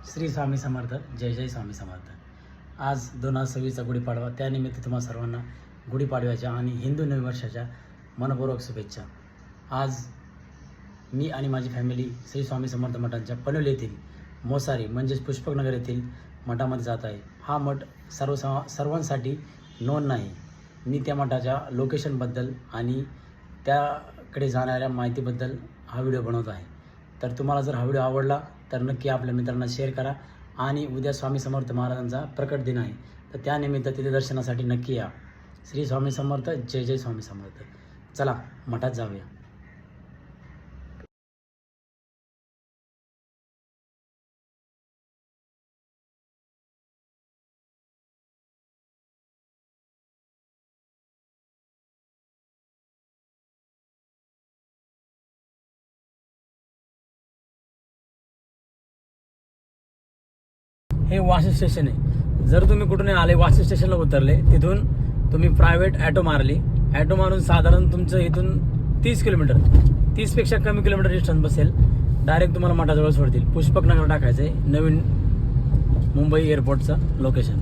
श्री स्वामी समर्थ. जय जय स्वामी समर्थ. आज 2026चा गुढीपाडवा. त्यानिमित्त तुम्हा सर्वांना गुढीपाडव्याच्या आणि हिंदू नवीन वर्षाच्या मनपूर्वक शुभेच्छा. आज मी आणि माझी फॅमिली श्री स्वामी समर्थ मठांच्या पनवेल येथील मोसारी म्हणजेच पुष्पकनगर येथील मठामध्ये जात आहे. हा मठ सर्वांसाठी नोंद नाही. मी त्या मठाच्या लोकेशनबद्दल आणि त्याकडे जाणाऱ्या माहितीबद्दल हा व्हिडिओ बनवत आहे. तर तुम्हाला जर हा व्हिडिओ आवडला तर नक्की आपल्या मित्रांना शेअर करा. आणि उद्या स्वामी समर्थ महाराजांचा प्रकट दिन आहे, तर त्यानिमित्त तिथे दर्शनासाठी नक्की या. श्री स्वामी समर्थ. जय जय स्वामी समर्थ. चला मठात जाऊया. हे वाशी स्टेशन आहे. जर तुम्ही कुठून आले वाशी स्टेशनला उतरले, तिथून तुम्ही प्रायव्हेट ॲटो मारली. ॲटो मारून साधारण तुमचं इथून 30 किलोमीटर 30पेक्षा कमी किलोमीटर डिस्टन्स बसेल. डायरेक्ट तुम्हाला मठाजवळ सोडतील. पुष्पकनगर टाकायचं आहे, नवीन मुंबई एअरपोर्टचं लोकेशन.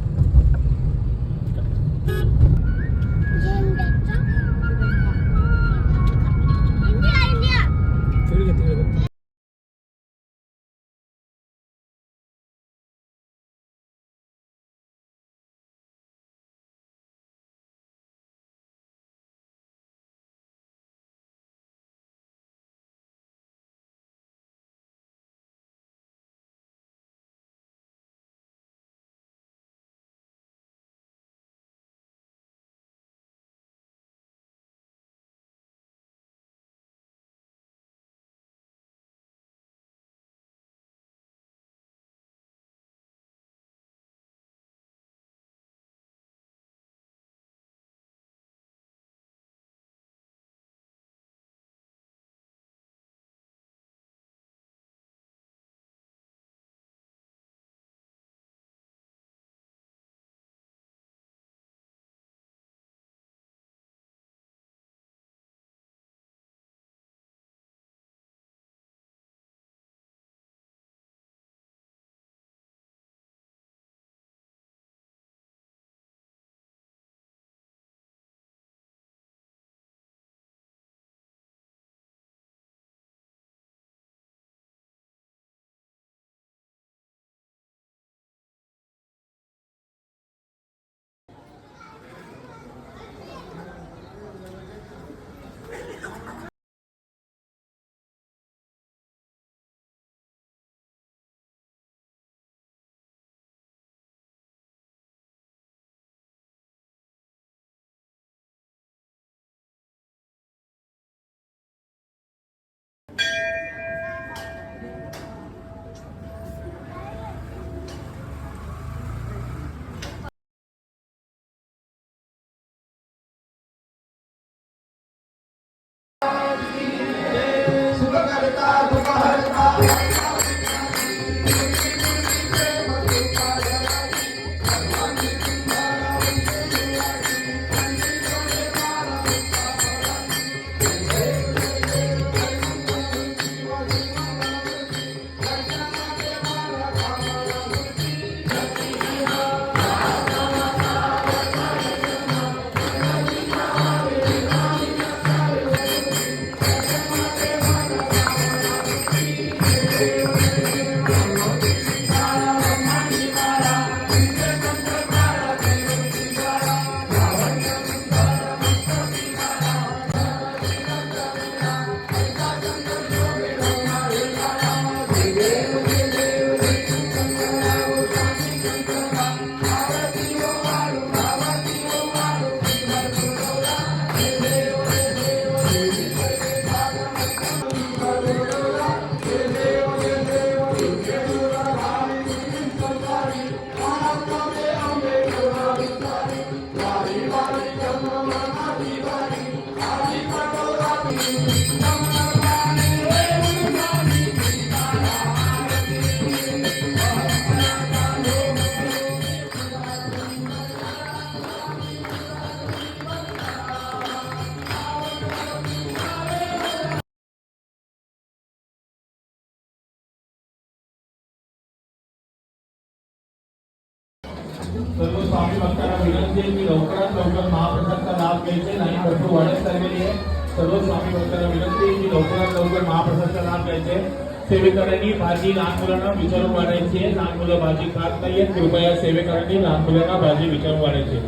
सर्व स्वामी भक्तांना विनंती आहे की लवकरात लवकर महाप्रसादचा लाभ घ्यायचे नाही, भरपूर वाढत चाललेली आहे. सर्व स्वामी भक्तांना विनंती आहे की लवकरात लवकर महाप्रसादचा लाभ घ्यायचे. सेवेकरांनी भाजी लहान मुलांना विचारून वाढायची आहे. लहान मुलं भाजी खात नाहीयेत, कृपया सेवेकरांनी लहान मुलांना भाजी विचारून वाढायची.